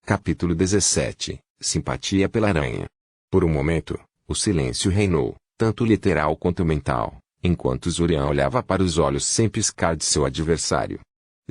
Capítulo 17. Simpatia pela aranha. Por um momento, o silêncio reinou, tanto literal quanto mental, enquanto Zorian olhava para os olhos sem piscar de seu adversário.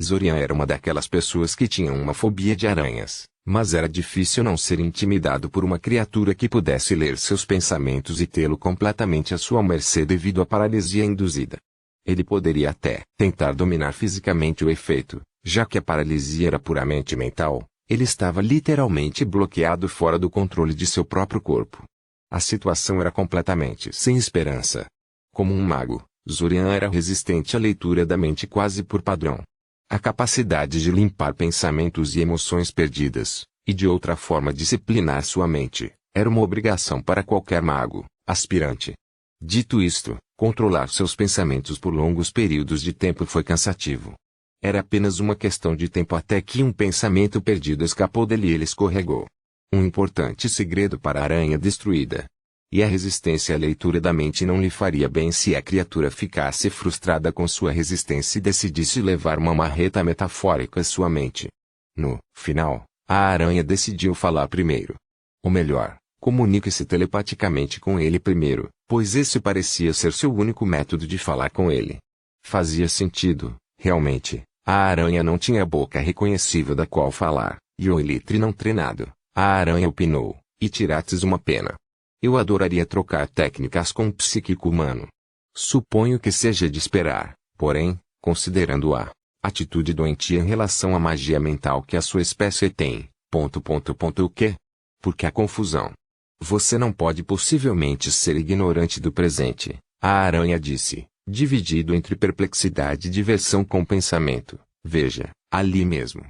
Zorian era uma daquelas pessoas que tinham uma fobia de aranhas, mas era difícil não ser intimidado por uma criatura que pudesse ler seus pensamentos e tê-lo completamente à sua mercê devido à paralisia induzida. Ele poderia até tentar dominar fisicamente o efeito, já que a paralisia era puramente mental. Ele estava literalmente bloqueado fora do controle de seu próprio corpo. A situação era completamente sem esperança. Como um mago, Zorian era resistente à leitura da mente quase por padrão. A capacidade de limpar pensamentos e emoções perdidas, e de outra forma disciplinar sua mente, era uma obrigação para qualquer mago, aspirante. Dito isto, controlar seus pensamentos por longos períodos de tempo foi cansativo. Era apenas uma questão de tempo até que um pensamento perdido escapou dele e ele escorregou. Um importante segredo para a aranha destruída. E a resistência à leitura da mente não lhe faria bem se a criatura ficasse frustrada com sua resistência e decidisse levar uma marreta metafórica à sua mente. No final, a aranha decidiu falar primeiro. Ou melhor, comunique-se telepaticamente com ele primeiro, pois esse parecia ser seu único método de falar com ele. Fazia sentido. Realmente, a aranha não tinha boca reconhecível da qual falar, e o elitre não treinado, a aranha opinou, e tirates uma pena. Eu adoraria trocar técnicas com um psíquico humano. Suponho que seja de esperar, porém, considerando a atitude doentia em relação à magia mental que a sua espécie tem, o quê? Porque a confusão. Você não pode possivelmente ser ignorante do presente, a aranha disse. Dividido entre perplexidade e diversão com o pensamento. Veja, ali mesmo.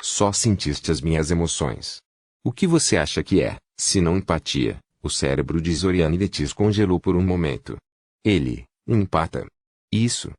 Só sentiste as minhas emoções. O que você acha que é, se não empatia? O cérebro de Zorian Letis congelou por um momento. Ele, um empata. Isso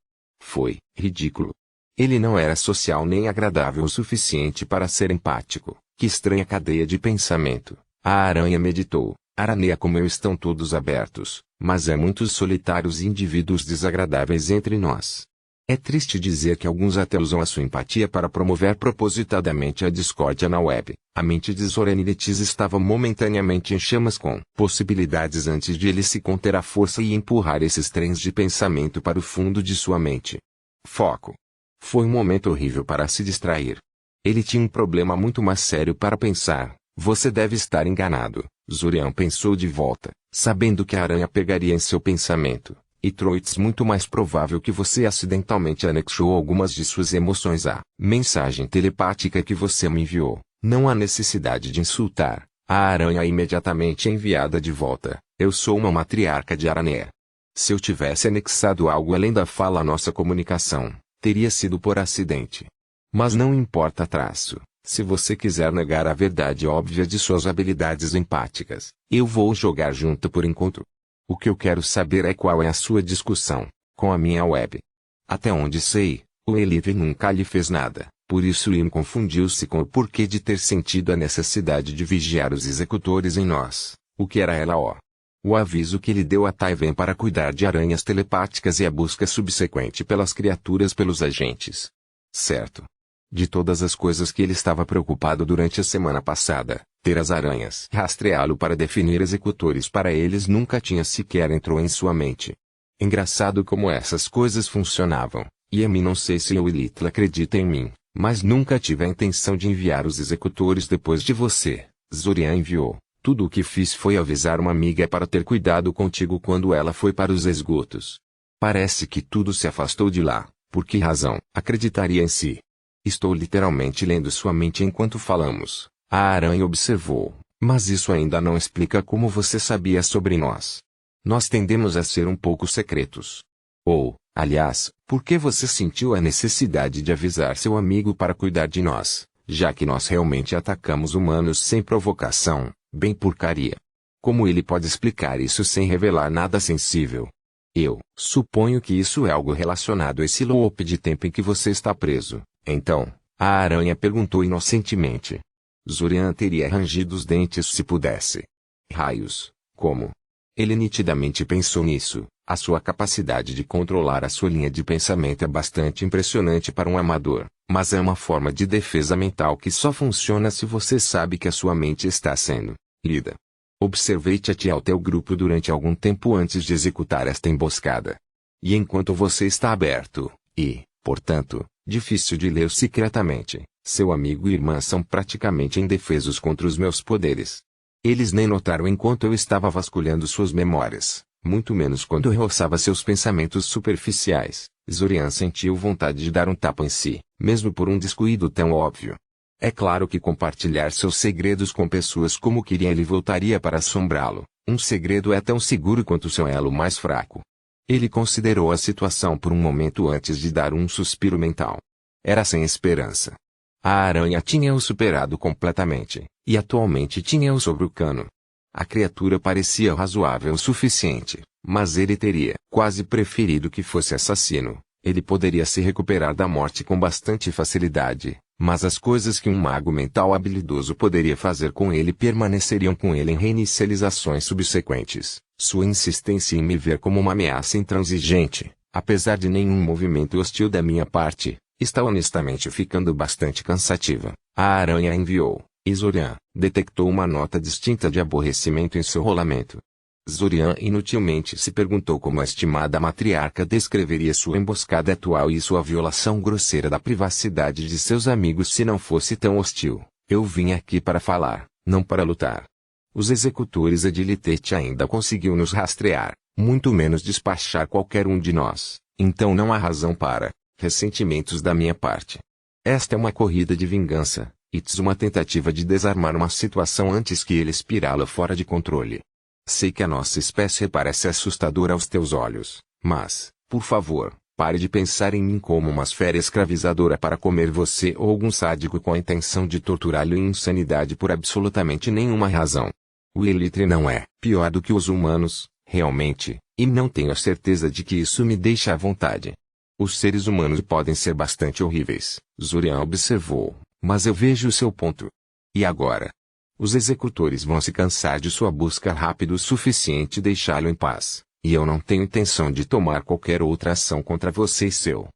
foi ridículo. Ele não era social nem agradável o suficiente para ser empático. Que estranha cadeia de pensamento. A aranha meditou. Aranha como eu estão todos abertos, mas há muitos solitários e indivíduos desagradáveis entre nós. É triste dizer que alguns até usam a sua empatia para promover propositadamente a discórdia na web. A mente de Zorian Letis estava momentaneamente em chamas com possibilidades antes de ele se conter à força e empurrar esses trens de pensamento para o fundo de sua mente. Foco. Foi um momento horrível para se distrair. Ele tinha um problema muito mais sério para pensar. Você deve estar enganado, Zorian pensou de volta, sabendo que a aranha pegaria em seu pensamento. E Troitz muito mais provável que você acidentalmente anexou algumas de suas emoções à mensagem telepática que você me enviou. Não há necessidade de insultar. A aranha é imediatamente enviada de volta. Eu sou uma matriarca de aranha. Se eu tivesse anexado algo além da fala à nossa comunicação, teria sido por acidente. Mas não importa traço. Se você quiser negar a verdade óbvia de suas habilidades empáticas, eu vou jogar junto por enquanto. O que eu quero saber é qual é a sua discussão com a minha web. Até onde sei, o Elite nunca lhe fez nada, por isso Ian confundiu-se com o porquê de ter sentido a necessidade de vigiar os executores em nós. O que era ela o aviso que ele deu a Taiven para cuidar de aranhas telepáticas e a busca subsequente pelas criaturas pelos agentes. Certo. De todas as coisas que ele estava preocupado durante a semana passada, ter as aranhas rastreá-lo para definir executores para eles nunca tinha sequer entrou em sua mente. Engraçado como essas coisas funcionavam, e a mim não sei se o Elitla acredita em mim, mas nunca tive a intenção de enviar os executores depois de você, Zorian enviou. Tudo o que fiz foi avisar uma amiga para ter cuidado contigo quando ela foi para os esgotos. Parece que tudo se afastou de lá, por que razão acreditaria em si? Estou literalmente lendo sua mente enquanto falamos, a aranha observou, mas isso ainda não explica como você sabia sobre nós. Nós tendemos a ser um pouco secretos. Ou, aliás, por que você sentiu a necessidade de avisar seu amigo para cuidar de nós, já que nós realmente atacamos humanos sem provocação, bem porcaria? Como ele pode explicar isso sem revelar nada sensível? Eu suponho que isso é algo relacionado a esse loop de tempo em que você está preso. Então, a aranha perguntou inocentemente. Zorian teria rangido os dentes se pudesse. Raios, como? Ele nitidamente pensou nisso. A sua capacidade de controlar a sua linha de pensamento é bastante impressionante para um amador, mas é uma forma de defesa mental que só funciona se você sabe que a sua mente está sendo lida. Observei-te a ti e ao teu grupo durante algum tempo antes de executar esta emboscada. E enquanto você está aberto, e, portanto, difícil de ler secretamente, seu amigo e irmã são praticamente indefesos contra os meus poderes. Eles nem notaram enquanto eu estava vasculhando suas memórias, muito menos quando eu roçava seus pensamentos superficiais. Zorian sentiu vontade de dar um tapa em si, mesmo por um descuido tão óbvio. É claro que compartilhar seus segredos com pessoas como queria ele voltaria para assombrá-lo. Um segredo é tão seguro quanto seu elo mais fraco. Ele considerou a situação por um momento antes de dar um suspiro mental. Era sem esperança. A aranha tinha-o superado completamente, e atualmente tinha-o sobre o cano. A criatura parecia razoável o suficiente, mas ele teria quase preferido que fosse assassino. Ele poderia se recuperar da morte com bastante facilidade, mas as coisas que um mago mental habilidoso poderia fazer com ele permaneceriam com ele em reinicializações subsequentes. Sua insistência em me ver como uma ameaça intransigente, apesar de nenhum movimento hostil da minha parte, está honestamente ficando bastante cansativa. A aranha enviou, e Zorian detectou uma nota distinta de aborrecimento em seu rolamento. Zorian inutilmente se perguntou como a estimada matriarca descreveria sua emboscada atual e sua violação grosseira da privacidade de seus amigos se não fosse tão hostil. Eu vim aqui para falar, não para lutar. Os executores Edilitete ainda conseguiu nos rastrear, muito menos despachar qualquer um de nós, então não há razão para ressentimentos da minha parte. Esta é uma corrida de vingança, uma tentativa de desarmar uma situação antes que ele espirale fora de controle. Sei que a nossa espécie parece assustadora aos teus olhos, mas, por favor, pare de pensar em mim como uma esfera escravizadora para comer você ou algum sádico com a intenção de torturá-lo em insanidade por absolutamente nenhuma razão. O Elitre não é pior do que os humanos, realmente, e não tenho a certeza de que isso me deixa à vontade. Os seres humanos podem ser bastante horríveis, Zorian observou, mas eu vejo o seu ponto. E agora? Os executores vão se cansar de sua busca rápido o suficiente e deixá-lo em paz, e eu não tenho intenção de tomar qualquer outra ação contra você e seu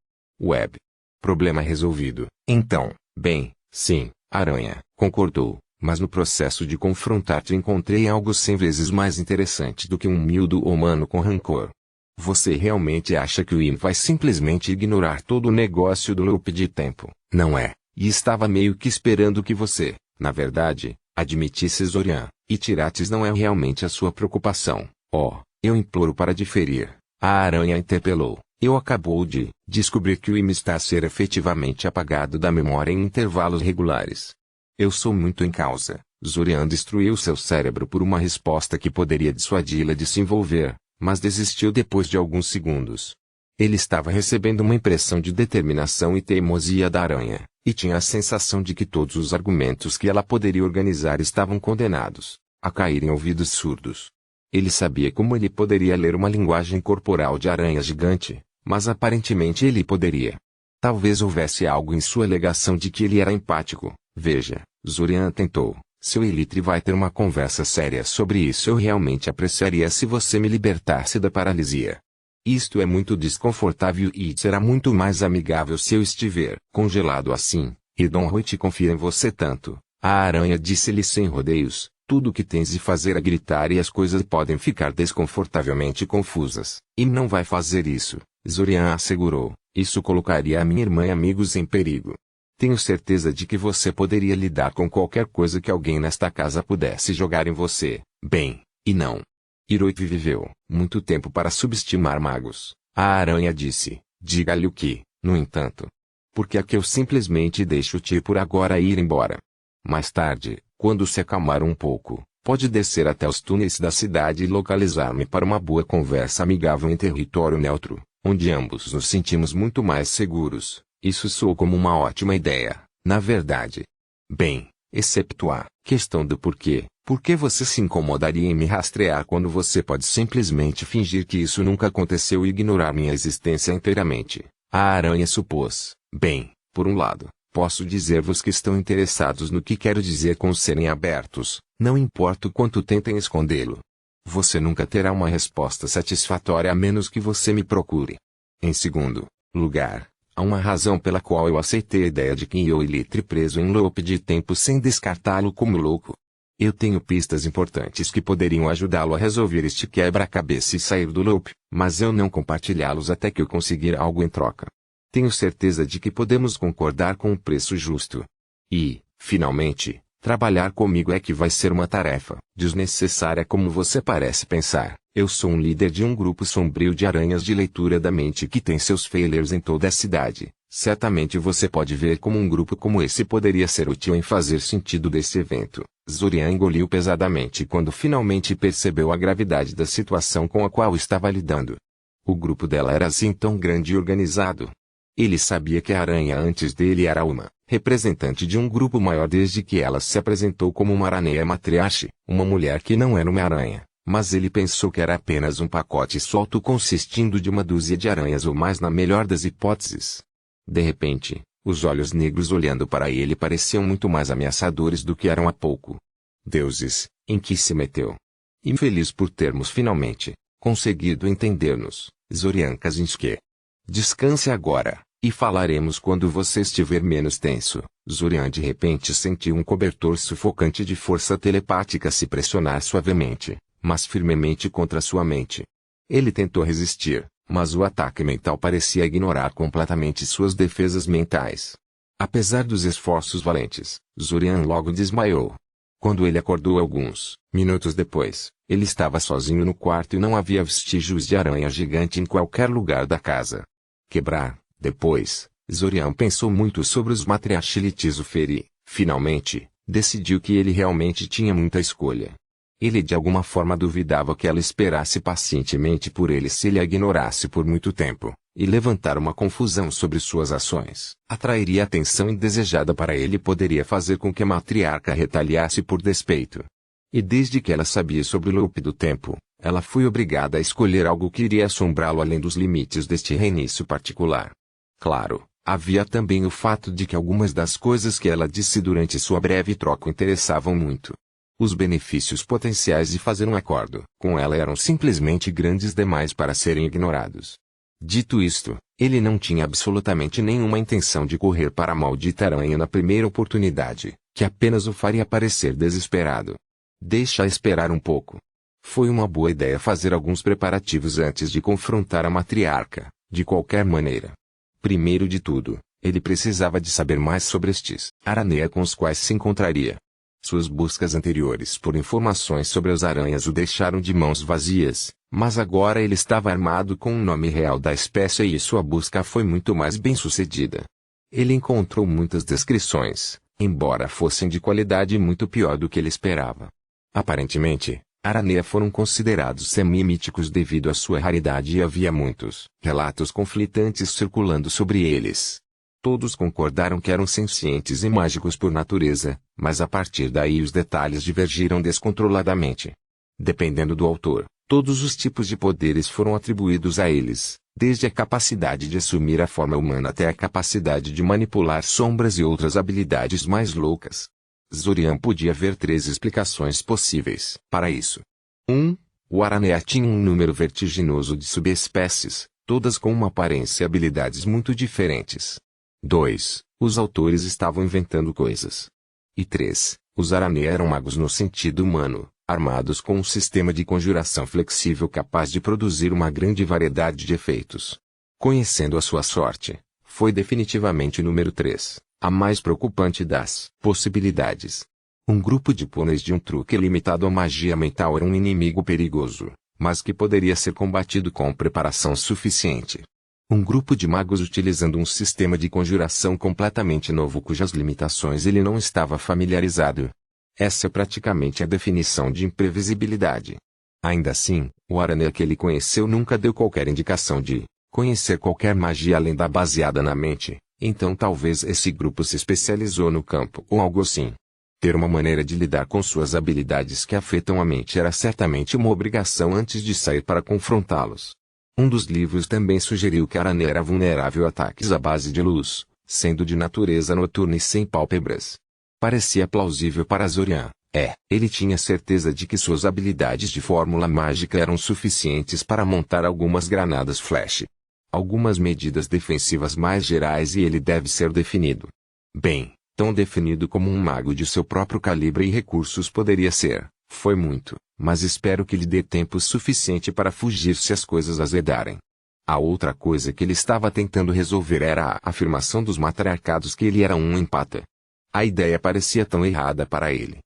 Web. Problema resolvido. Então, bem, sim, aranha, concordou, mas no processo de confrontar-te encontrei algo 100 vezes mais interessante do que um miúdo humano com rancor. Você realmente acha que o Im vai simplesmente ignorar todo o negócio do loop de tempo, não é? E estava meio que esperando que você, na verdade, admitisse Zorian, e Tirates não é realmente a sua preocupação. Oh, eu imploro para diferir. A aranha interpelou. Eu acabou de descobrir que o Im está a ser efetivamente apagado da memória em intervalos regulares. Eu sou muito em causa. Zorian destruiu seu cérebro por uma resposta que poderia dissuadi-la de se envolver, mas desistiu depois de alguns segundos. Ele estava recebendo uma impressão de determinação e teimosia da aranha, e tinha a sensação de que todos os argumentos que ela poderia organizar estavam condenados a cair em ouvidos surdos. Ele sabia como ele poderia ler uma linguagem corporal de aranha gigante, mas aparentemente ele poderia. Talvez houvesse algo em sua alegação de que ele era empático. Veja, Zorian tentou. Seu Elitre vai ter uma conversa séria sobre isso. Eu realmente apreciaria se você me libertasse da paralisia. Isto é muito desconfortável e será muito mais amigável se eu estiver congelado assim, e Don Rui te confia em você tanto. A aranha disse-lhe sem rodeios, tudo o que tens de fazer é gritar e as coisas podem ficar desconfortavelmente confusas. E não vai fazer isso, Zorian assegurou. Isso colocaria a minha irmã e amigos em perigo. Tenho certeza de que você poderia lidar com qualquer coisa que alguém nesta casa pudesse jogar em você. Bem, e não. Hiroki viveu muito tempo para subestimar magos. A aranha disse, diga-lhe o que, no entanto. Porque é que eu simplesmente deixo-te por agora ir embora. Mais tarde, quando se acalmar um pouco, pode descer até os túneis da cidade e localizar-me para uma boa conversa amigável em território neutro, onde ambos nos sentimos muito mais seguros. Isso soou como uma ótima ideia, na verdade. Bem, excepto a questão do porquê. Por que você se incomodaria em me rastrear quando você pode simplesmente fingir que isso nunca aconteceu e ignorar minha existência inteiramente? A aranha supôs. Bem, por um lado, posso dizer-vos que estão interessados no que quero dizer com serem abertos, não importa o quanto tentem escondê-lo. Você nunca terá uma resposta satisfatória a menos que você me procure. Em segundo lugar, há uma razão pela qual eu aceitei a ideia de que eu litre preso em loop de tempo sem descartá-lo como louco. Eu tenho pistas importantes que poderiam ajudá-lo a resolver este quebra-cabeça e sair do loop, mas eu não compartilhá-los até que eu conseguir algo em troca. Tenho certeza de que podemos concordar com um preço justo. E, finalmente, trabalhar comigo é que vai ser uma tarefa desnecessária como você parece pensar. Eu sou um líder de um grupo sombrio de aranhas de leitura da mente que tem seus failers em toda a cidade. Certamente você pode ver como um grupo como esse poderia ser útil em fazer sentido desse evento. Zorian engoliu pesadamente quando finalmente percebeu a gravidade da situação com a qual estava lidando. O grupo dela era assim tão grande e organizado. Ele sabia que a aranha antes dele era uma representante de um grupo maior desde que ela se apresentou como uma aranha matriarche, uma mulher que não era uma aranha, mas ele pensou que era apenas um pacote solto consistindo de uma dúzia de aranhas ou mais na melhor das hipóteses. De repente, os olhos negros olhando para ele pareciam muito mais ameaçadores do que eram há pouco. Deuses, em que se meteu? Infeliz por termos finalmente conseguido entender-nos, Zorian Kaczynski. Descanse agora, e falaremos quando você estiver menos tenso. Zorian de repente sentiu um cobertor sufocante de força telepática se pressionar suavemente, mas firmemente contra sua mente. Ele tentou resistir, mas o ataque mental parecia ignorar completamente suas defesas mentais. Apesar dos esforços valentes, Zorian logo desmaiou. Quando ele acordou alguns minutos depois, ele estava sozinho no quarto e não havia vestígios de aranha gigante em qualquer lugar da casa. Quebrar, depois, Zorian pensou muito sobre os matriarchilites Uferi. Finalmente, decidiu que ele realmente tinha muita escolha. Ele de alguma forma duvidava que ela esperasse pacientemente por ele se ele a ignorasse por muito tempo, e levantar uma confusão sobre suas ações atrairia atenção indesejada para ele e poderia fazer com que a matriarca retaliasse por despeito. E desde que ela sabia sobre o loop do tempo, ela foi obrigada a escolher algo que iria assombrá-lo além dos limites deste reinício particular. Claro, havia também o fato de que algumas das coisas que ela disse durante sua breve troca o interessavam muito. Os benefícios potenciais de fazer um acordo com ela eram simplesmente grandes demais para serem ignorados. Dito isto, ele não tinha absolutamente nenhuma intenção de correr para a maldita aranha na primeira oportunidade, que apenas o faria parecer desesperado. Deixa esperar um pouco. Foi uma boa ideia fazer alguns preparativos antes de confrontar a matriarca, de qualquer maneira. Primeiro de tudo, ele precisava de saber mais sobre estes aranha com os quais se encontraria. Suas buscas anteriores por informações sobre as aranhas o deixaram de mãos vazias, mas agora ele estava armado com o nome real da espécie e sua busca foi muito mais bem-sucedida. Ele encontrou muitas descrições, embora fossem de qualidade muito pior do que ele esperava. Aparentemente, aranha foram considerados semi-míticos devido à sua raridade e havia muitos relatos conflitantes circulando sobre eles. Todos concordaram que eram sencientes e mágicos por natureza, mas a partir daí os detalhes divergiram descontroladamente. Dependendo do autor, todos os tipos de poderes foram atribuídos a eles, desde a capacidade de assumir a forma humana até a capacidade de manipular sombras e outras habilidades mais loucas. Zorian podia ver 3 explicações possíveis para isso. 1. O aranha tinha um número vertiginoso de subespécies, todas com uma aparência e habilidades muito diferentes. 2. Os autores estavam inventando coisas. E 3. Os aranha eram magos no sentido humano, armados com um sistema de conjuração flexível capaz de produzir uma grande variedade de efeitos. Conhecendo a sua sorte, foi definitivamente o número 3, a mais preocupante das possibilidades. Um grupo de pôneis de um truque limitado à magia mental era um inimigo perigoso, mas que poderia ser combatido com preparação suficiente. Um grupo de magos utilizando um sistema de conjuração completamente novo cujas limitações ele não estava familiarizado. Essa é praticamente a definição de imprevisibilidade. Ainda assim, o aranha que ele conheceu nunca deu qualquer indicação de conhecer qualquer magia além da baseada na mente, então talvez esse grupo se especializou no campo ou algo assim. Ter uma maneira de lidar com suas habilidades que afetam a mente era certamente uma obrigação antes de sair para confrontá-los. Um dos livros também sugeriu que a aranha era vulnerável a ataques à base de luz, sendo de natureza noturna e sem pálpebras. Parecia plausível para Zorian, Ele tinha certeza de que suas habilidades de fórmula mágica eram suficientes para montar algumas granadas flash. Algumas medidas defensivas mais gerais e ele deve ser definido. Bem, tão definido como um mago de seu próprio calibre e recursos poderia ser, foi muito, mas espero que lhe dê tempo suficiente para fugir se as coisas azedarem. A outra coisa que ele estava tentando resolver era a afirmação dos matriarcados que ele era um empata. A ideia parecia tão errada para ele.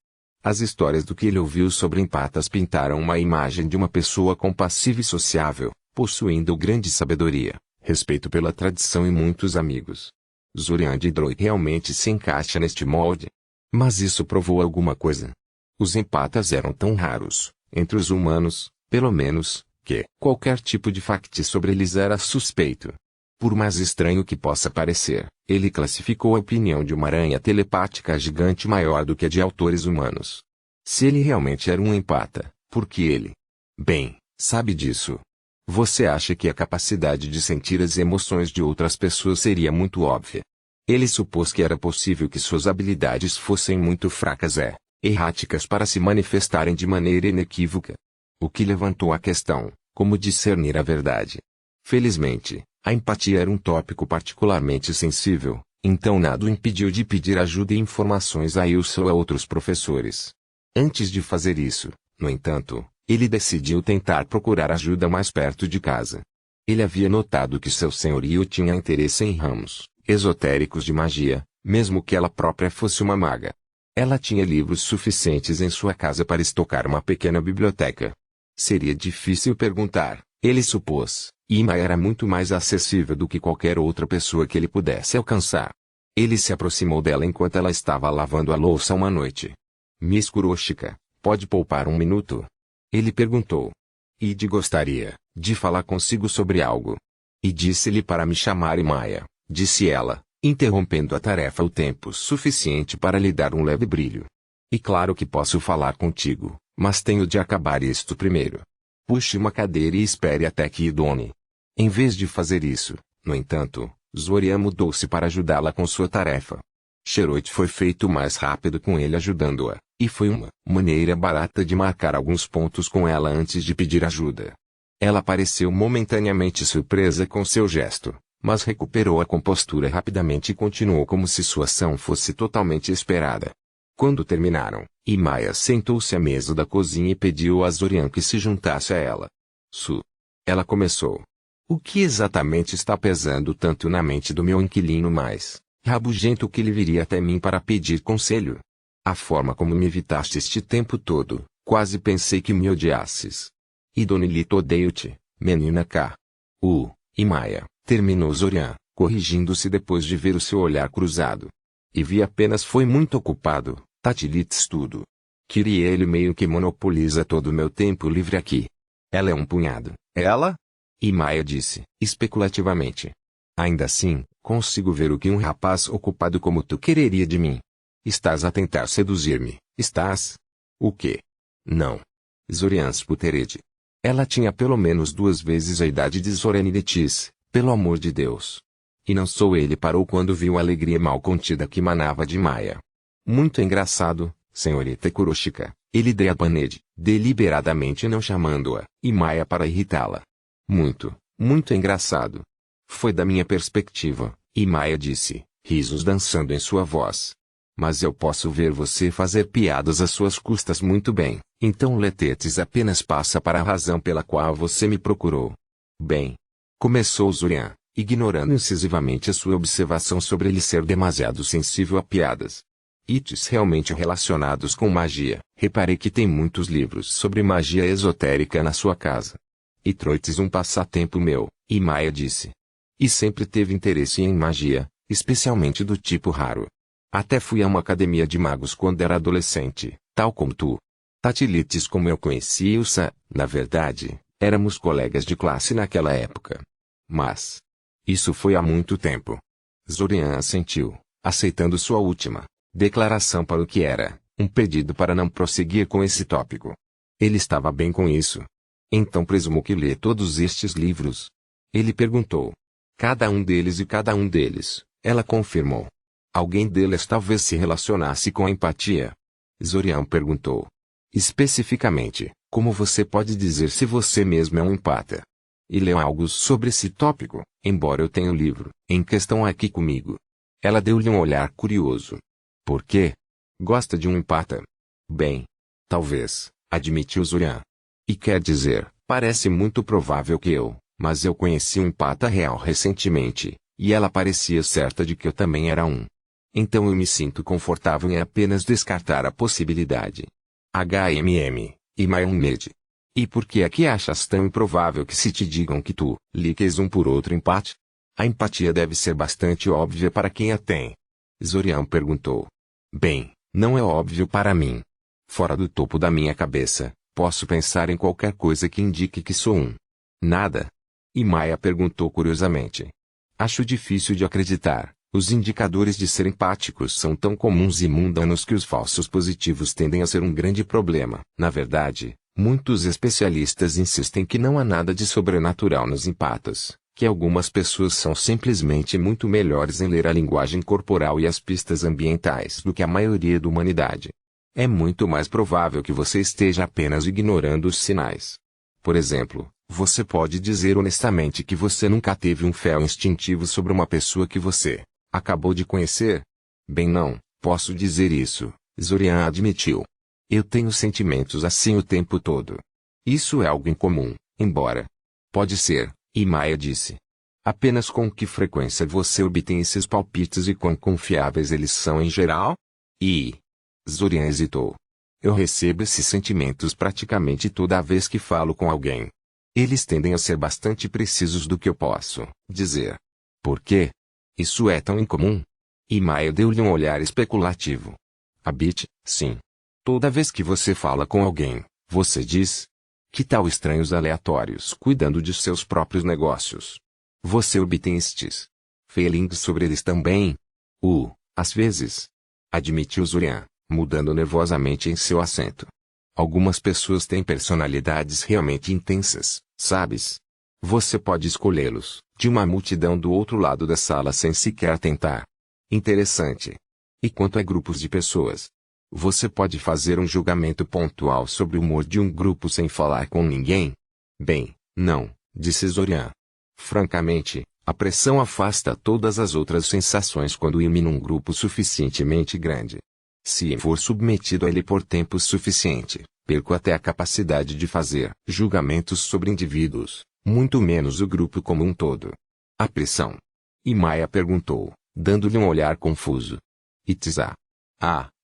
As histórias do que ele ouviu sobre empatas pintaram uma imagem de uma pessoa compassiva e sociável, possuindo grande sabedoria, respeito pela tradição e muitos amigos. Zorian de Droi realmente se encaixa neste molde. Mas isso provou alguma coisa. Os empatas eram tão raros, entre os humanos, pelo menos, que qualquer tipo de fact sobre eles era suspeito. Por mais estranho que possa parecer, ele classificou a opinião de uma aranha telepática gigante maior do que a de autores humanos. Se ele realmente era um empata, por que ele? Bem, sabe disso. Você acha que a capacidade de sentir as emoções de outras pessoas seria muito óbvia? Ele supôs que era possível que suas habilidades fossem muito fracas erráticas para se manifestarem de maneira inequívoca. O que levantou a questão, como discernir a verdade. Felizmente, a empatia era um tópico particularmente sensível, então nada o impediu de pedir ajuda e informações a Ilsa ou a outros professores. Antes de fazer isso, no entanto, ele decidiu tentar procurar ajuda mais perto de casa. Ele havia notado que seu senhorio tinha interesse em ramos esotéricos de magia, mesmo que ela própria fosse uma maga. Ela tinha livros suficientes em sua casa para estocar uma pequena biblioteca. Seria difícil perguntar, ele supôs. Ima era muito mais acessível do que qualquer outra pessoa que ele pudesse alcançar. Ele se aproximou dela enquanto ela estava lavando a louça uma noite. Miss Kuroshika, pode poupar um minuto? Ele perguntou. Id gostaria de falar consigo sobre algo. E disse-lhe para me chamar Imaya, disse ela, interrompendo a tarefa o tempo suficiente para lhe dar um leve brilho. E claro que posso falar contigo, mas tenho de acabar isto primeiro. Puxe uma cadeira e espere até que Idone. Em vez de fazer isso, no entanto, Zorian mudou-se para ajudá-la com sua tarefa. Sheroit foi feito mais rápido com ele ajudando-a, e foi uma maneira barata de marcar alguns pontos com ela antes de pedir ajuda. Ela pareceu momentaneamente surpresa com seu gesto, mas recuperou a compostura rapidamente e continuou como se sua ação fosse totalmente esperada. Quando terminaram, Imaya sentou-se à mesa da cozinha e pediu a Zorian que se juntasse a ela. Ela começou. O que exatamente está pesando tanto na mente do meu inquilino mais rabugento que ele viria até mim para pedir conselho? A forma como me evitaste este tempo todo, quase pensei que me odiasses. Idonilito odeio-te, menina K. Imaya, terminou Zorian, corrigindo-se depois de ver o seu olhar cruzado. E vi apenas foi muito ocupado, Tatilitz tudo. Queria ele meio que monopoliza todo o meu tempo livre aqui. Ela é um punhado. Ela? Imaya disse, especulativamente. Ainda assim, consigo ver o que um rapaz ocupado como tu quereria de mim. Estás a tentar seduzir-me, estás? O quê? Não. Zorian Sputtered. Ela tinha pelo menos 2 vezes a idade de Zoreniritis, pelo amor de Deus. E não sou ele parou quando viu a alegria mal contida que manava de Maya. Muito engraçado, senhorita Kuroshika, ele Dreapaned, deliberadamente não chamando-a, Imaya para irritá-la. Muito engraçado. Foi da minha perspectiva, Imaya disse, risos dançando em sua voz. Mas eu posso ver você fazer piadas às suas custas muito bem, então Letetes apenas passa para a razão pela qual você me procurou. Bem. Começou Zorian, ignorando incisivamente a sua observação sobre ele ser demasiado sensível a piadas. Itens realmente relacionados com magia. Reparei que tem muitos livros sobre magia esotérica na sua casa. E troites um passatempo meu, Imaya disse. E sempre teve interesse em magia, especialmente do tipo raro. Até fui a uma academia de magos quando era adolescente, tal como tu. Tatilites como eu conheci Ilsa, na verdade, éramos colegas de classe naquela época. Mas isso foi há muito tempo. Zorian assentiu, aceitando sua última declaração para o que era um pedido para não prosseguir com esse tópico. Ele estava bem com isso. Então presumo que lê todos estes livros. Ele perguntou. Cada um deles e cada um deles, ela confirmou. Alguém deles talvez se relacionasse com a empatia. Zorian perguntou. Especificamente, como você pode dizer se você mesmo é um empata? E leu algo sobre esse tópico, embora eu tenha o livro em questão aqui comigo. Ela deu-lhe um olhar curioso. Por quê? Gosta de um empata? Bem, talvez, admitiu Zorian. E quer dizer, parece muito provável que mas eu conheci um empata real recentemente, e ela parecia certa de que eu também era um. Então eu me sinto confortável em apenas descartar a possibilidade. E Maiomed. E por que é que achas tão improvável que se te digam que tu liques um por outro empate? A empatia deve ser bastante óbvia para quem a tem. Zorian perguntou. Bem, não é óbvio para mim. Fora do topo da minha cabeça, posso pensar em qualquer coisa que indique que sou um. Nada? E Maia perguntou curiosamente. Acho difícil de acreditar. Os indicadores de ser empáticos são tão comuns e mundanos que os falsos positivos tendem a ser um grande problema. Na verdade, muitos especialistas insistem que não há nada de sobrenatural nos empatas, que algumas pessoas são simplesmente muito melhores em ler a linguagem corporal e as pistas ambientais do que a maioria da humanidade. É muito mais provável que você esteja apenas ignorando os sinais. Por exemplo, você pode dizer honestamente que você nunca teve um fel instintivo sobre uma pessoa que você acabou de conhecer? Bem, não posso dizer isso, Zorian admitiu. Eu tenho sentimentos assim o tempo todo. Isso é algo incomum, embora. Pode ser, e Maia disse. Apenas com que frequência você obtém esses palpites e quão confiáveis eles são em geral? Zorian hesitou. Eu recebo esses sentimentos praticamente toda vez que falo com alguém. Eles tendem a ser bastante precisos do que eu posso dizer. Por quê? Isso é tão incomum? E Maia deu-lhe um olhar especulativo. Sim. Toda vez que você fala com alguém, você diz. Que tal estranhos aleatórios cuidando de seus próprios negócios? Você obtém estes feelings sobre eles também? Às vezes. Admitiu Zorian, mudando nervosamente em seu assento. Algumas pessoas têm personalidades realmente intensas, sabes? Você pode escolhê-los, de uma multidão do outro lado da sala sem sequer tentar. Interessante. E quanto a grupos de pessoas? Você pode fazer um julgamento pontual sobre o humor de um grupo sem falar com ninguém? Bem, não, disse Zorian. Francamente, a pressão afasta todas as outras sensações quando ime num grupo suficientemente grande. Se for submetido a ele por tempo suficiente, perco até a capacidade de fazer julgamentos sobre indivíduos, muito menos o grupo como um todo. A pressão? E Maia perguntou, dando-lhe um olhar confuso.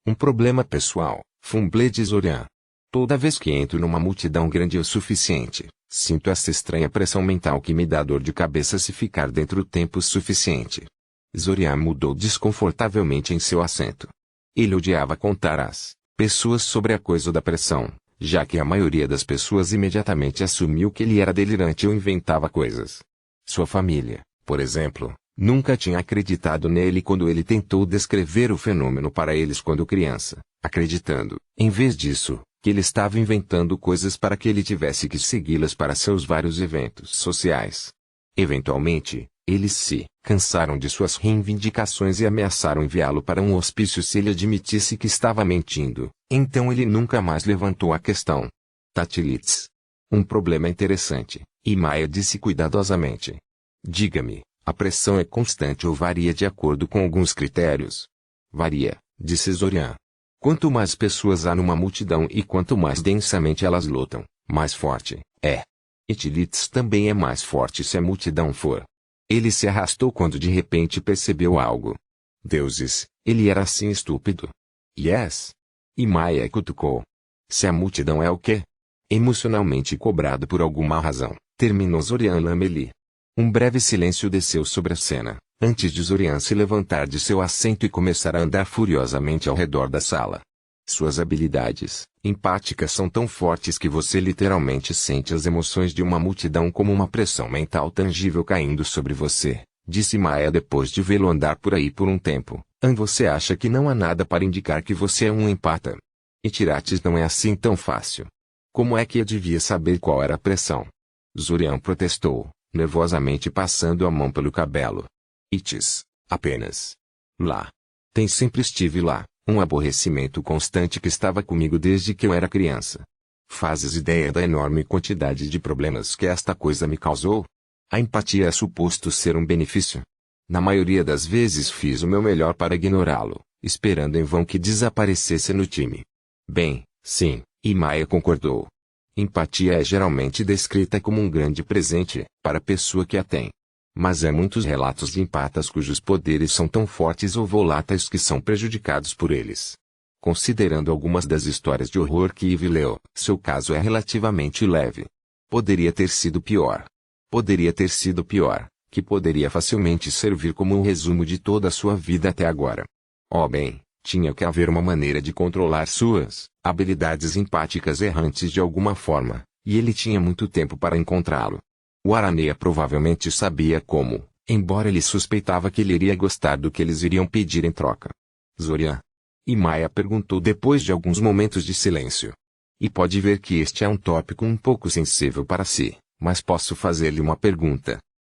Um problema pessoal, fumblé de Zorian. Toda vez que entro numa multidão grande o suficiente, sinto essa estranha pressão mental que me dá dor de cabeça se ficar dentro do tempo suficiente. Zorian mudou desconfortavelmente em seu assento. Ele odiava contar às pessoas sobre a coisa da pressão, já que a maioria das pessoas imediatamente assumiu que ele era delirante ou inventava coisas. Sua família, por exemplo, nunca tinha acreditado nele quando ele tentou descrever o fenômeno para eles quando criança, acreditando, em vez disso, que ele estava inventando coisas para que ele tivesse que segui-las para seus vários eventos sociais. Eventualmente, eles se cansaram de suas reivindicações e ameaçaram enviá-lo para um hospício se ele admitisse que estava mentindo. Então ele nunca mais levantou a questão. Tatilitz. Um problema interessante, e Maia disse cuidadosamente. Diga-me, a pressão é constante ou varia de acordo com alguns critérios? Varia, disse Zorian. Quanto mais pessoas há numa multidão e quanto mais densamente elas lutam, mais forte é. E Tilitz também é mais forte se a multidão for. Ele se arrastou quando de repente percebeu algo. Deuses, ele era assim estúpido. Yes. E Maia cutucou. Se a multidão é o quê? Emocionalmente cobrado por alguma razão, terminou Zorian Lameli. Um breve silêncio desceu sobre a cena, antes de Zorian se levantar de seu assento e começar a andar furiosamente ao redor da sala. Suas habilidades empáticas são tão fortes que você literalmente sente as emoções de uma multidão como uma pressão mental tangível caindo sobre você, disse Maia depois de vê-lo andar por aí por um tempo. Você acha que não há nada para indicar que você é um empata? E Tirates não é assim tão fácil. Como é que eu devia saber qual era a pressão? Zorian protestou, nervosamente passando a mão pelo cabelo. Apenas. Lá. Sempre estive lá, Um aborrecimento constante que estava comigo desde que eu era criança. Fazes ideia da enorme quantidade de problemas que esta coisa me causou? A empatia é suposto ser um benefício. Na maioria das vezes fiz o meu melhor para ignorá-lo, esperando em vão que desaparecesse no time. Bem, sim, e Maya concordou. Empatia é geralmente descrita como um grande presente para a pessoa que a tem. Mas há muitos relatos de empatas cujos poderes são tão fortes ou voláteis que são prejudicados por eles. Considerando algumas das histórias de horror que Eve leu, seu caso é relativamente leve. Poderia ter sido pior. Poderia ter sido pior, que poderia facilmente servir como um resumo de toda a sua vida até agora. Oh bem, tinha que haver uma maneira de controlar suas habilidades empáticas errantes de alguma forma, e ele tinha muito tempo para encontrá-lo. O Aranea provavelmente sabia como, embora ele suspeitava que ele iria gostar do que eles iriam pedir em troca. Zorian? E Maya perguntou depois de alguns momentos de silêncio. E pode ver que este é um tópico um pouco sensível para si, mas posso fazer-lhe uma pergunta.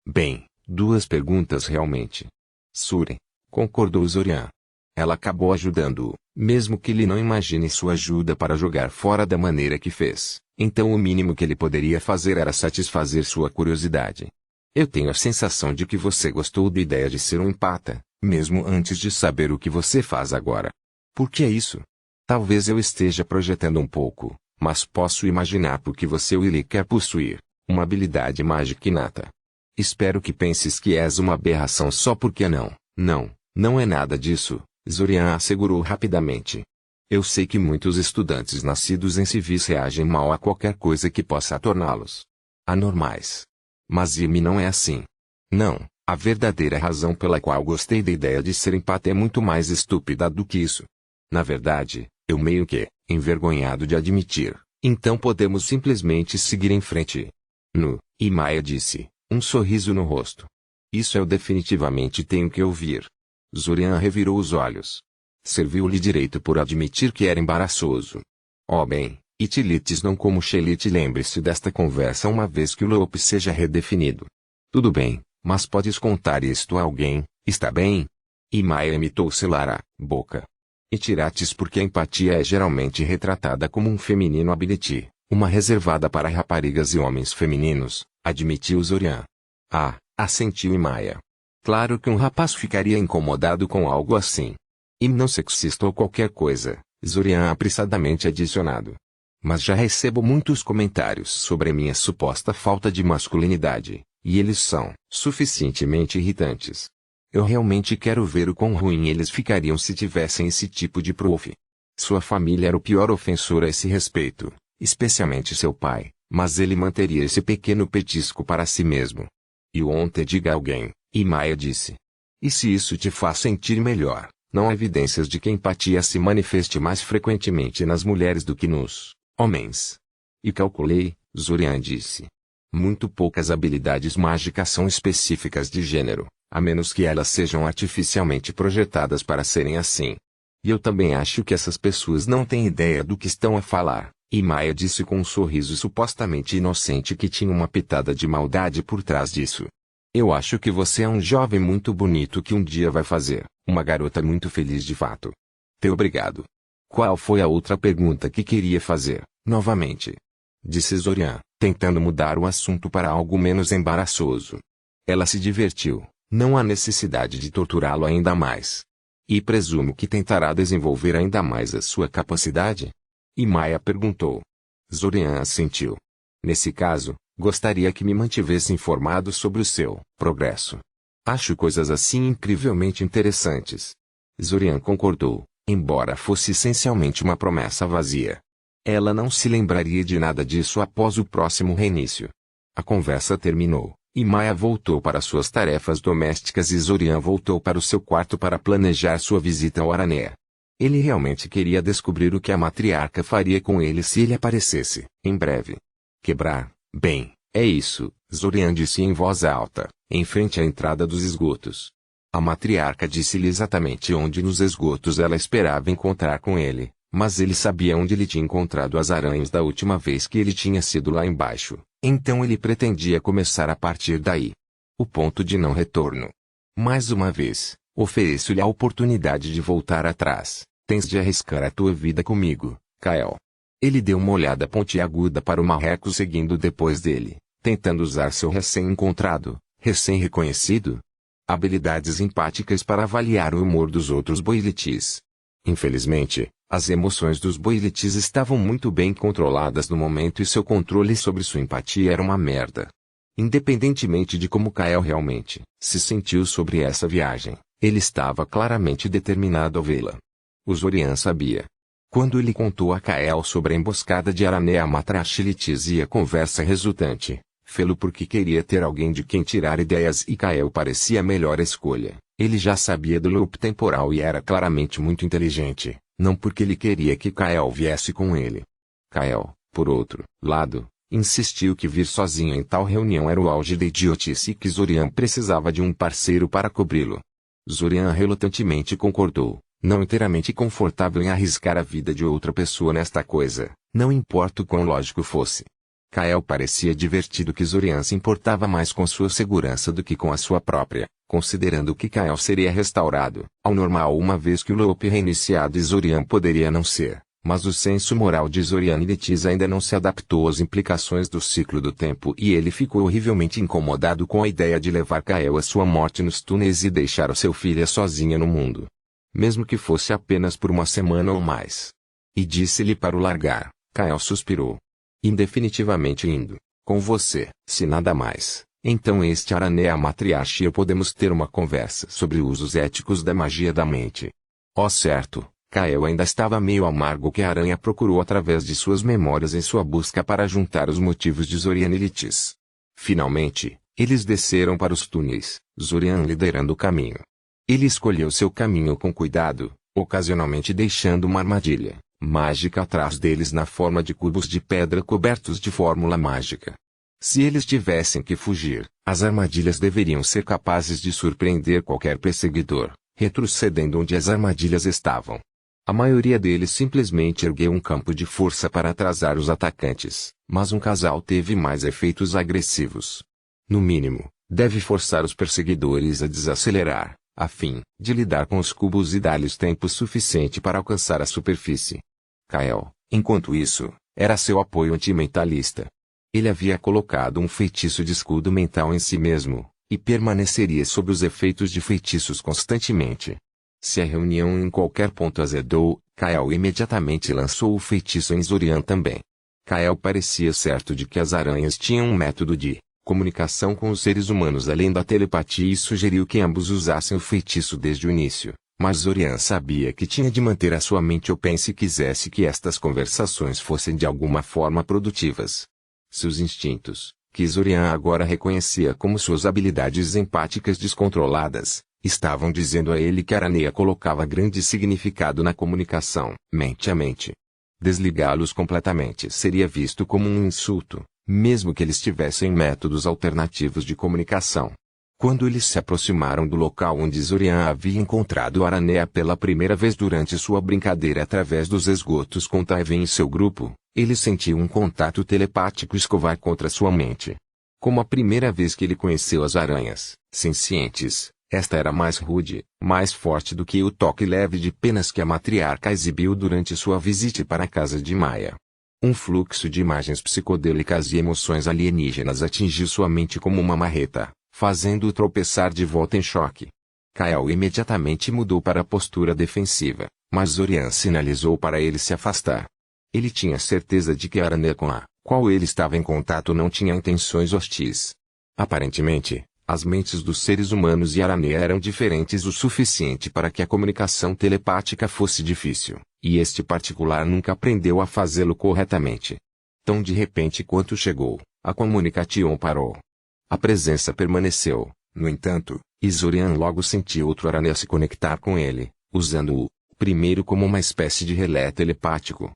Bem, duas perguntas realmente. Suri, concordou Zorian. Ela acabou ajudando-o, mesmo que ele não imagine sua ajuda para jogar fora da maneira que fez. Então o mínimo que ele poderia fazer era satisfazer sua curiosidade. Eu tenho a sensação de que você gostou da ideia de ser um empata, mesmo antes de saber o que você faz agora. Por que isso? Talvez eu esteja projetando um pouco, mas posso imaginar porque você Willy quer possuir uma habilidade mágica inata. Espero que penses que és uma aberração só porque não é nada disso, Zorian assegurou rapidamente. Eu sei que muitos estudantes nascidos em civis reagem mal a qualquer coisa que possa torná-los anormais. Mas Yumi não é assim. Não, a verdadeira razão pela qual gostei da ideia de ser empate é muito mais estúpida do que isso. Na verdade, eu meio que, envergonhado de admitir, então podemos simplesmente seguir em frente. E Maya disse, um sorriso no rosto. Isso eu definitivamente tenho que ouvir. Zorian revirou os olhos. Serviu-lhe direito por admitir que era embaraçoso. Oh bem, Itilites não como Xelite, lembre-se desta conversa uma vez que o loop seja redefinido. Tudo bem, mas podes contar isto a alguém, está bem? E Maya imitou selar a boca. E Tirates porque a empatia é geralmente retratada como um feminino ability, uma reservada para raparigas e homens femininos, admitiu Zorian. Ah, assentiu Imaya. Claro que um rapaz ficaria incomodado com algo assim. E não sexista ou qualquer coisa, Zorian apressadamente adicionado. Mas já recebo muitos comentários sobre a minha suposta falta de masculinidade, e eles são suficientemente irritantes. Eu realmente quero ver o quão ruim eles ficariam se tivessem esse tipo de prof. Sua família era o pior ofensor a esse respeito, especialmente seu pai, mas ele manteria esse pequeno petisco para si mesmo. E ontem diga a alguém, e Maya disse. E se isso te faz sentir melhor? Não há evidências de que a empatia se manifeste mais frequentemente nas mulheres do que nos homens. E calculei, Zorian disse. Muito poucas habilidades mágicas são específicas de gênero, a menos que elas sejam artificialmente projetadas para serem assim. E eu também acho que essas pessoas não têm ideia do que estão a falar, e Maya disse com um sorriso supostamente inocente que tinha uma pitada de maldade por trás disso. Eu acho que você é um jovem muito bonito que um dia vai fazer uma garota muito feliz de fato. Obrigado. Qual foi a outra pergunta que queria fazer, novamente? Disse Zorian, tentando mudar o assunto para algo menos embaraçoso. Ela se divertiu, não há necessidade de torturá-lo ainda mais. E presumo que tentará desenvolver ainda mais a sua capacidade? E Maya perguntou. Zorian assentiu. Nesse caso, gostaria que me mantivesse informado sobre o seu progresso. Acho coisas assim incrivelmente interessantes. Zorian concordou, embora fosse essencialmente uma promessa vazia. Ela não se lembraria de nada disso após o próximo reinício. A conversa terminou, e Maya voltou para suas tarefas domésticas e Zorian voltou para o seu quarto para planejar sua visita ao Aranea. Ele realmente queria descobrir o que a matriarca faria com ele se ele aparecesse, em breve. Quebrar, bem, é isso, Zorian disse em voz alta, em frente à entrada dos esgotos. A matriarca disse-lhe exatamente onde nos esgotos ela esperava encontrar com ele, mas ele sabia onde ele tinha encontrado as aranhas da última vez que ele tinha sido lá embaixo, então ele pretendia começar a partir daí. O ponto de não retorno. Mais uma vez, ofereço-lhe a oportunidade de voltar atrás, Tens de arriscar a tua vida comigo, Kael. Ele deu uma olhada pontiaguda para o marreco seguindo depois dele, tentando usar seu recém-encontrado, recém-reconhecido habilidades empáticas para avaliar o humor dos outros boilitis. Infelizmente, as emoções dos boilitis estavam muito bem controladas no momento e seu controle sobre sua empatia era uma merda. Independentemente de como Kael realmente se sentiu sobre essa viagem, ele estava claramente determinado a vê-la. O Zorian sabia. Quando ele contou a Kael sobre a emboscada de Aranea Matrachilitis e a conversa resultante, fê-lo porque queria ter alguém de quem tirar ideias e Kael parecia a melhor escolha. Ele já sabia do loop temporal e era claramente muito inteligente, não porque ele queria que Kael viesse com ele. Kael, por outro lado, insistiu que vir sozinho em tal reunião era o auge da idiotice e que Zorian precisava de um parceiro para cobri-lo. Zorian relutantemente concordou, não inteiramente confortável em arriscar a vida de outra pessoa nesta coisa, não importa o quão lógico fosse. Kael parecia divertido que Zorian se importava mais com sua segurança do que com a sua própria, considerando que Kael seria restaurado ao normal uma vez que o loop reiniciado e Zorian poderia não ser, mas o senso moral de Zorian Litis ainda não se adaptou às implicações do ciclo do tempo e ele ficou horrivelmente incomodado com a ideia de levar Kael à sua morte nos túneis e deixar seu filha sozinha no mundo. Mesmo que fosse apenas por uma semana ou mais. E disse-lhe para o largar. Kael suspirou. Indefinitivamente indo. Com você, se nada mais. Então este Aranea Matriarch e eu podemos ter uma conversa sobre usos éticos da magia da mente. Oh certo, Kael ainda estava meio amargo que a aranha procurou através de suas memórias em sua busca para juntar os motivos de Zorian e Litis. Finalmente, eles desceram para os túneis, Zorian liderando o caminho. Ele escolheu seu caminho com cuidado, ocasionalmente deixando uma armadilha mágica atrás deles na forma de cubos de pedra cobertos de fórmula mágica. Se eles tivessem que fugir, as armadilhas deveriam ser capazes de surpreender qualquer perseguidor, retrocedendo onde as armadilhas estavam. A maioria deles simplesmente ergueu um campo de força para atrasar os atacantes, mas um casal teve mais efeitos agressivos. No mínimo, deve forçar os perseguidores a desacelerar, a fim de lidar com os cubos e dar-lhes tempo suficiente para alcançar a superfície. Kael, enquanto isso, era seu apoio antimentalista. Ele havia colocado um feitiço de escudo mental em si mesmo, e permaneceria sob os efeitos de feitiços constantemente. Se a reunião em qualquer ponto azedou, Kael imediatamente lançou o feitiço em Zorian também. Kael parecia certo de que as aranhas tinham um método de comunicação com os seres humanos além da telepatia e sugeriu que ambos usassem o feitiço desde o início, mas Zorian sabia que tinha de manter a sua mente open se quisesse que estas conversações fossem de alguma forma produtivas. Seus instintos, que Zorian agora reconhecia como suas habilidades empáticas descontroladas, estavam dizendo a ele que Aranea colocava grande significado na comunicação, mente a mente. Desligá-los completamente seria visto como um insulto, mesmo que eles tivessem métodos alternativos de comunicação. Quando eles se aproximaram do local onde Zorian havia encontrado Aranea pela primeira vez durante sua brincadeira através dos esgotos com Taeven e seu grupo, ele sentiu um contato telepático escovar contra sua mente. Como a primeira vez que ele conheceu as aranhas, sencientes, esta era mais rude, mais forte do que o toque leve de penas que a matriarca exibiu durante sua visita para a casa de Maia. Um fluxo de imagens psicodélicas e emoções alienígenas atingiu sua mente como uma marreta, fazendo-o tropeçar de volta em choque. Kael imediatamente mudou para a postura defensiva, mas Zorian sinalizou para ele se afastar. Ele tinha certeza de que a aranha com a qual ele estava em contato não tinha intenções hostis. Aparentemente, as mentes dos seres humanos e Aranea eram diferentes o suficiente para que a comunicação telepática fosse difícil, e este particular nunca aprendeu a fazê-lo corretamente. Tão de repente quanto chegou, a comunicação parou. A presença permaneceu, no entanto, e Zorian logo sentiu outro Aranea se conectar com ele, usando-o, primeiro como uma espécie de relé telepático.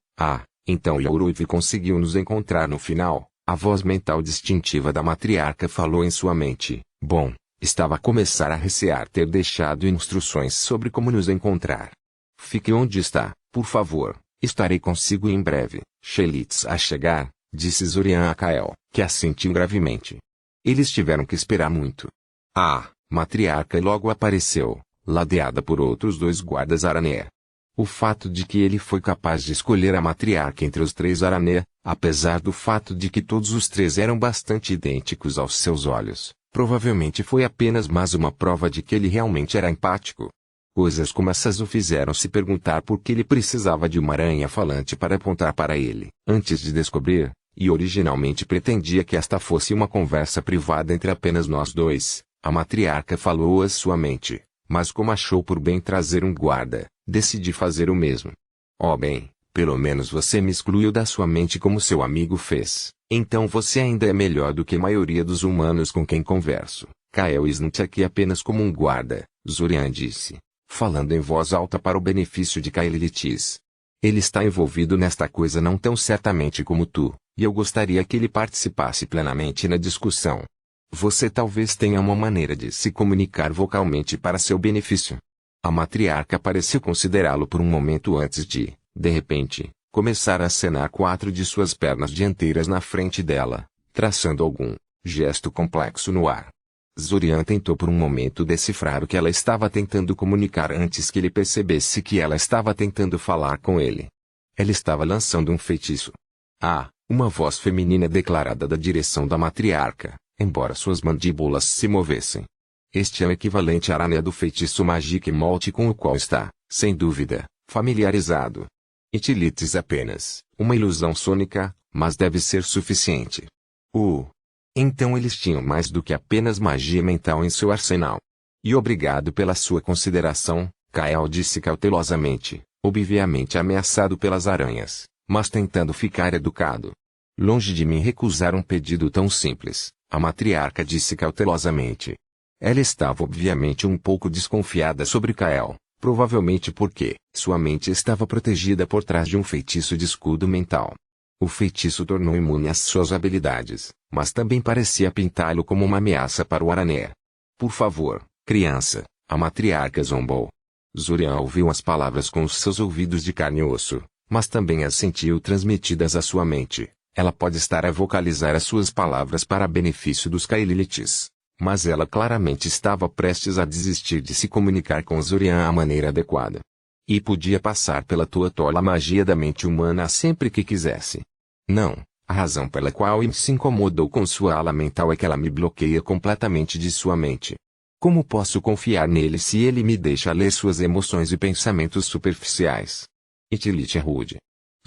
Então Yoruive conseguiu nos encontrar no final. A voz mental distintiva da matriarca falou em sua mente. Bom, estava a começar a recear ter deixado instruções sobre como nos encontrar. Fique onde está, por favor, estarei consigo em breve. Shelitz a chegar, disse Zorian a Kael, que assentiu gravemente. Eles tiveram que esperar muito. A matriarca logo apareceu, ladeada por outros dois guardas Aranea. O fato de que ele foi capaz de escolher a matriarca entre os três Aranê, apesar do fato de que todos os três eram bastante idênticos aos seus olhos, provavelmente foi apenas mais uma prova de que ele realmente era empático. Coisas como essas o fizeram se perguntar por que ele precisava de uma aranha falante para apontar para ele, antes de descobrir, e originalmente pretendia que esta fosse uma conversa privada entre apenas nós dois. A matriarca falou à sua mente, mas como achou por bem trazer um guarda, decidi fazer o mesmo. Oh bem, pelo menos você me excluiu da sua mente como seu amigo fez, então você ainda é melhor do que a maioria dos humanos com quem converso. Kael Snut aqui apenas como um guarda, Zorian disse, falando em voz alta para o benefício de Kaelitis. Ele está envolvido nesta coisa não tão certamente como tu, e eu gostaria que ele participasse plenamente na discussão. Você talvez tenha uma maneira de se comunicar vocalmente para seu benefício. A matriarca pareceu considerá-lo por um momento antes de repente, começar a acenar 4 de suas pernas dianteiras na frente dela, traçando algum gesto complexo no ar. Zorian tentou por um momento decifrar o que ela estava tentando comunicar antes que ele percebesse que ela estava tentando falar com ele. Ela estava lançando um feitiço. Uma voz feminina declarada da direção da matriarca, embora suas mandíbulas se movessem. Este é o equivalente à aranha do feitiço Magic Mold com o qual está, sem dúvida, familiarizado. Itilites apenas, uma ilusão sônica, mas deve ser suficiente. Então eles tinham mais do que apenas magia mental em seu arsenal. E obrigado pela sua consideração, Kael disse cautelosamente, obviamente ameaçado pelas aranhas, mas tentando ficar educado. Longe de mim recusar um pedido tão simples, a matriarca disse cautelosamente. Ela estava obviamente um pouco desconfiada sobre Kael, provavelmente porque sua mente estava protegida por trás de um feitiço de escudo mental. O feitiço tornou imune às suas habilidades, mas também parecia pintá-lo como uma ameaça para o Arané. Por favor, criança, a matriarca zombou. Zorian ouviu as palavras com os seus ouvidos de carne e osso, mas também as sentiu transmitidas à sua mente. Ela pode estar a vocalizar as suas palavras para benefício dos Kaelites, mas ela claramente estava prestes a desistir de se comunicar com Zorian à maneira adequada. E podia passar pela tua tola magia da mente humana sempre que quisesse. Não, a razão pela qual Im se incomodou com sua ala mental é que ela me bloqueia completamente de sua mente. Como posso confiar nele se ele me deixa ler suas emoções e pensamentos superficiais? Itilit é rude.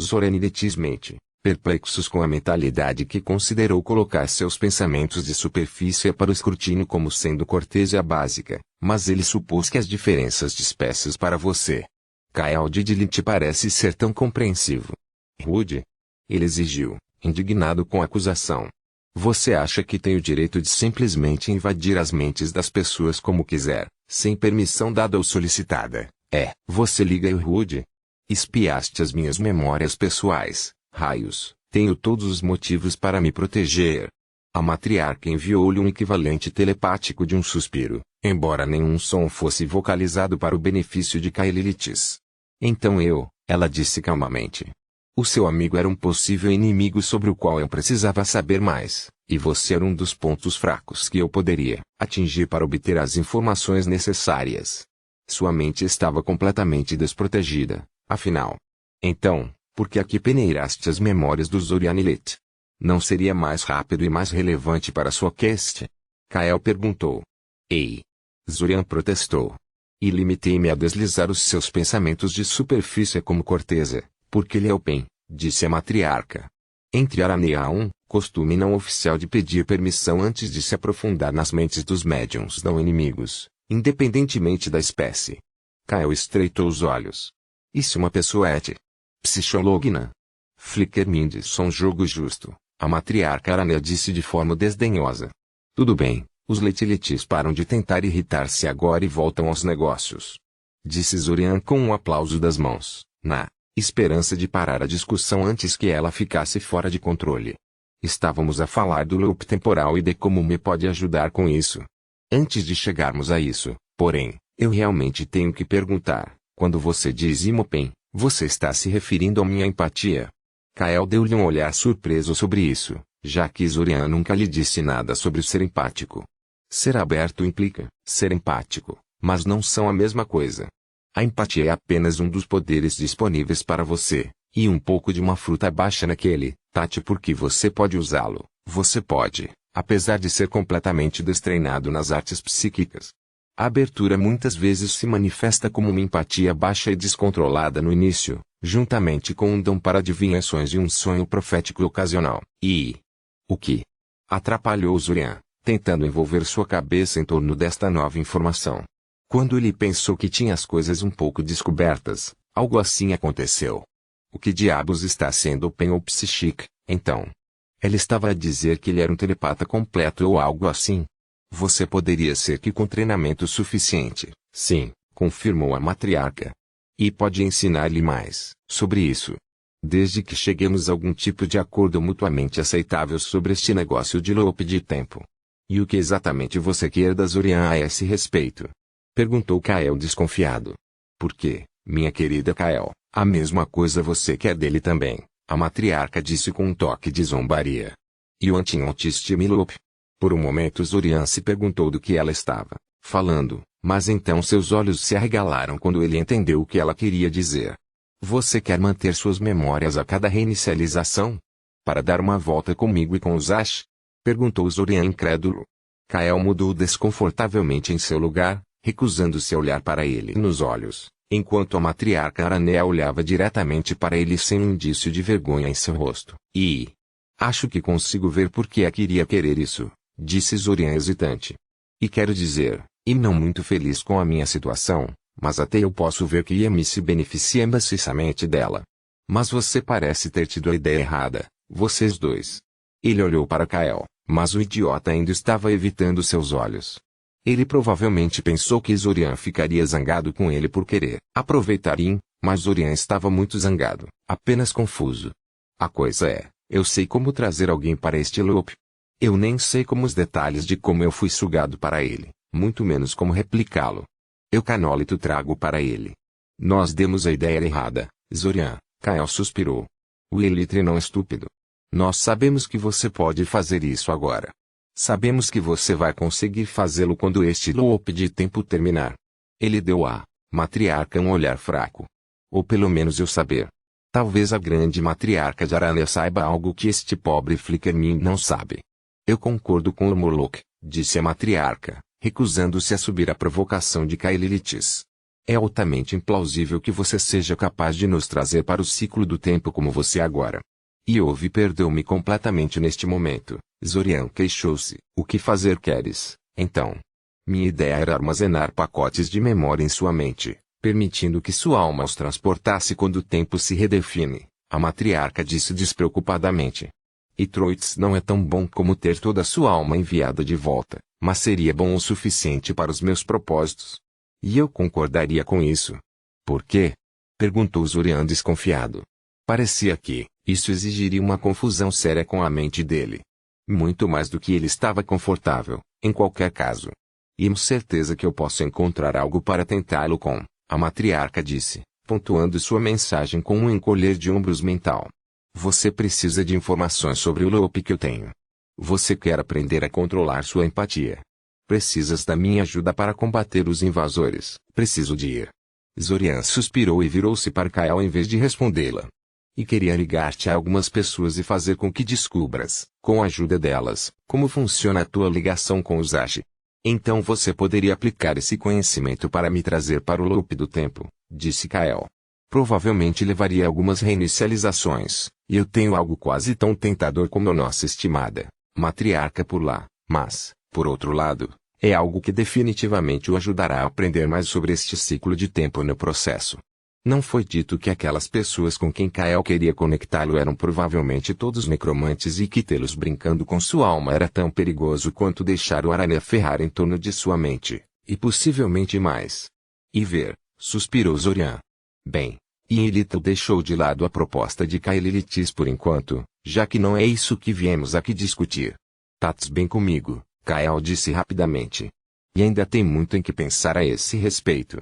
Zorian mente, perplexos com a mentalidade que considerou colocar seus pensamentos de superfície para o escrutínio como sendo cortesia básica, mas ele supôs que as diferenças de espécies para você. Kael Didilit parece ser tão compreensivo. Rude? Ele exigiu, indignado com a acusação. Você acha que tem o direito de simplesmente invadir as mentes das pessoas como quiser, sem permissão dada ou solicitada? Você liga e rude? Espiaste as minhas memórias pessoais. Raios, tenho todos os motivos para me proteger. A matriarca enviou-lhe um equivalente telepático de um suspiro, embora nenhum som fosse vocalizado para o benefício de Kaelites. Então ela disse calmamente. O seu amigo era um possível inimigo sobre o qual eu precisava saber mais, e você era um dos pontos fracos que eu poderia atingir para obter as informações necessárias. Sua mente estava completamente desprotegida, afinal. Então, por que aqui peneiraste as memórias do Zorianilet? Não seria mais rápido e mais relevante para sua quest? Kael perguntou. Ei! Zorian protestou. E limitei-me a deslizar os seus pensamentos de superfície como cortesa, porque ele é o PEN, disse a matriarca. Entre Aranê há costume não oficial de pedir permissão antes de se aprofundar nas mentes dos médiums não inimigos, independentemente da espécie. Kael estreitou os olhos. E se uma pessoa é psichologna? Flickermindes um jogo justo, a matriarca Aranê disse de forma desdenhosa. Tudo bem, os Letilites param de tentar irritar-se agora e voltam aos negócios. Disse Zorian com um aplauso das mãos, na esperança de parar a discussão antes que ela ficasse fora de controle. Estávamos a falar do loop temporal e de como me pode ajudar com isso. Antes de chegarmos a isso, porém, eu realmente tenho que perguntar, quando você diz Imopen, você está se referindo à minha empatia? Kael deu-lhe um olhar surpreso sobre isso, já que Zorian nunca lhe disse nada sobre ser empático. Ser aberto implica ser empático, mas não são a mesma coisa. A empatia é apenas um dos poderes disponíveis para você, e um pouco de uma fruta baixa naquele, Tati, porque você pode usá-lo. Você pode, apesar de ser completamente destreinado nas artes psíquicas. A abertura muitas vezes se manifesta como uma empatia baixa e descontrolada no início, juntamente com um dom para adivinhações e um sonho profético ocasional. E o que atrapalhou Zurian, tentando envolver sua cabeça em torno desta nova informação. Quando ele pensou que tinha as coisas um pouco descobertas, algo assim aconteceu. O que diabos está sendo Open ou Psychic, então? Ela estava a dizer que ele era um telepata completo ou algo assim? Você poderia ser que com treinamento suficiente, sim, confirmou a matriarca. E pode ensinar-lhe mais sobre isso. Desde que cheguemos a algum tipo de acordo mutuamente aceitável sobre este negócio de loop de tempo. E o que exatamente você quer da Zurian a esse respeito? Perguntou Kael desconfiado. Por quê, minha querida Kael? A mesma coisa você quer dele também, a matriarca disse com um toque de zombaria. E o anti-loop? Por um momento Zurian se perguntou do que ela estava falando, mas então seus olhos se arregalaram quando ele entendeu o que ela queria dizer. Você quer manter suas memórias a cada reinicialização? Para dar uma volta comigo e com os Ash? Perguntou Zurian incrédulo. Kael mudou desconfortavelmente em seu lugar, recusando-se a olhar para ele nos olhos, enquanto a matriarca Aranea olhava diretamente para ele sem um indício de vergonha em seu rosto. E acho que consigo ver por que queria querer isso, disse Zurian hesitante. E quero dizer, e não muito feliz com a minha situação, mas até eu posso ver que Yami se beneficia maciçamente dela. Mas você parece ter tido a ideia errada, vocês dois. Ele olhou para Kael, mas o idiota ainda estava evitando seus olhos. Ele provavelmente pensou que Zurian ficaria zangado com ele por querer aproveitar mas Zurian estava muito zangado, apenas confuso. A coisa é, eu sei como trazer alguém para este loop. Eu nem sei como os detalhes de como eu fui sugado para ele, muito menos como replicá-lo. Eu canólito trago para ele. Nós demos a ideia errada, Zurian, Kael suspirou. O Elitre não é estúpido. Nós sabemos que você pode fazer isso agora. Sabemos que você vai conseguir fazê-lo quando este loop de tempo terminar. Ele deu à matriarca um olhar fraco. Ou pelo menos eu saber. Talvez a grande matriarca de Aranea saiba algo que este pobre Flickermin não sabe. Eu concordo com o Murloc, disse a matriarca, recusando-se a subir a provocação de Kaelilitis. É altamente implausível que você seja capaz de nos trazer para o ciclo do tempo como você agora. Iovi perdeu-me completamente neste momento. Zurian queixou-se. O que fazer queres, então? Minha ideia era armazenar pacotes de memória em sua mente, permitindo que sua alma os transportasse quando o tempo se redefine, a matriarca disse despreocupadamente. E Troitz não é tão bom como ter toda a sua alma enviada de volta, mas seria bom o suficiente para os meus propósitos. E eu concordaria com isso. Por quê? Perguntou Zurian desconfiado. Parecia que isso exigiria uma confusão séria com a mente dele. Muito mais do que ele estava confortável, em qualquer caso. E certeza que eu posso encontrar algo para tentá-lo com, a matriarca disse, pontuando sua mensagem com um encolher de ombros mental. Você precisa de informações sobre o loop que eu tenho. Você quer aprender a controlar sua empatia. Precisas da minha ajuda para combater os invasores. Preciso de ir. Zurian suspirou e virou-se para Kael em vez de respondê-la. E queria ligar-te a algumas pessoas e fazer com que descubras, com a ajuda delas, como funciona a tua ligação com os Ash. Então você poderia aplicar esse conhecimento para me trazer para o loop do tempo, disse Kael. Provavelmente levaria algumas reinicializações, e eu tenho algo quase tão tentador como a nossa estimada matriarca por lá, mas, por outro lado, é algo que definitivamente o ajudará a aprender mais sobre este ciclo de tempo no processo. Não foi dito que aquelas pessoas com quem Kael queria conectá-lo eram provavelmente todos necromantes e que tê-los brincando com sua alma era tão perigoso quanto deixar o Aranea ferrar em torno de sua mente, e possivelmente mais. E ver, suspirou Zurian. Bem, Ielito deixou de lado a proposta de Kaelilitis por enquanto, já que não é isso que viemos aqui discutir. Tats bem comigo, Kael disse rapidamente. E ainda tem muito em que pensar a esse respeito.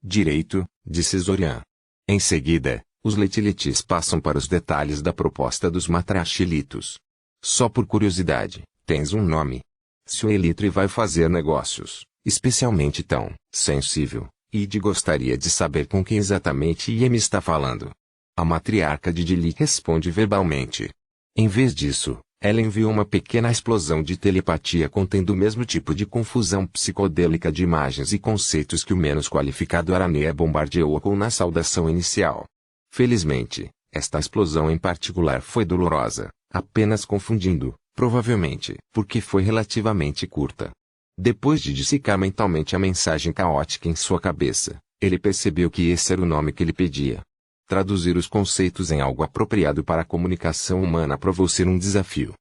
Direito, disse Zurian. Em seguida, os Letilitis passam para os detalhes da proposta dos Matrachilitos. Só por curiosidade, tens um nome? Se o Elitre vai fazer negócios, especialmente tão sensível, Id gostaria de saber com quem exatamente Yemi está falando. A matriarca de Dili responde verbalmente. Em vez disso, ela enviou uma pequena explosão de telepatia contendo o mesmo tipo de confusão psicodélica de imagens e conceitos que o menos qualificado Aranea bombardeou com na saudação inicial. Felizmente, esta explosão em particular foi dolorosa, apenas confundindo, provavelmente, porque foi relativamente curta. Depois de dissecar mentalmente a mensagem caótica em sua cabeça, ele percebeu que esse era o nome que ele pedia. Traduzir os conceitos em algo apropriado para a comunicação humana provou ser um desafio.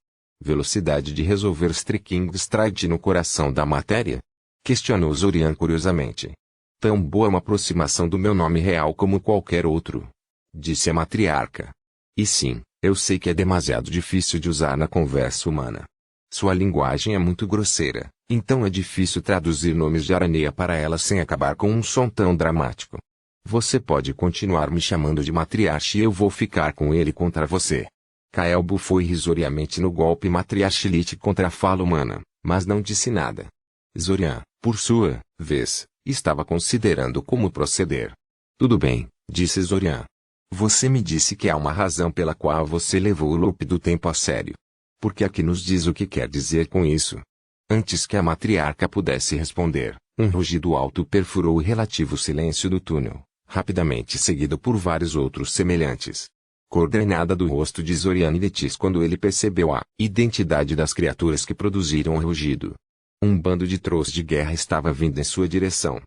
Velocidade de resolver Striking Stride no coração da matéria? Questionou Zorian curiosamente. Tão boa uma aproximação do meu nome real como qualquer outro, disse a matriarca. E sim, eu sei que é demasiado difícil de usar na conversa humana. Sua linguagem é muito grosseira, então é difícil traduzir nomes de Aranea para ela sem acabar com um som tão dramático. Você pode continuar me chamando de matriarca e eu vou ficar com ele contra você. Kael bufou irrisoriamente no golpe matriarchilite contra a fala humana, mas não disse nada. Zorian, por sua vez, estava considerando como proceder. Tudo bem, disse Zorian. Você me disse que há uma razão pela qual você levou o loop do tempo a sério. Por que aqui nos diz o que quer dizer com isso? Antes que a matriarca pudesse responder, um rugido alto perfurou o relativo silêncio do túnel, rapidamente seguido por vários outros semelhantes. Coordenada do rosto de Zorian e Letis quando ele percebeu a identidade das criaturas que produziram o rugido. Um bando de trolls de guerra estava vindo em sua direção,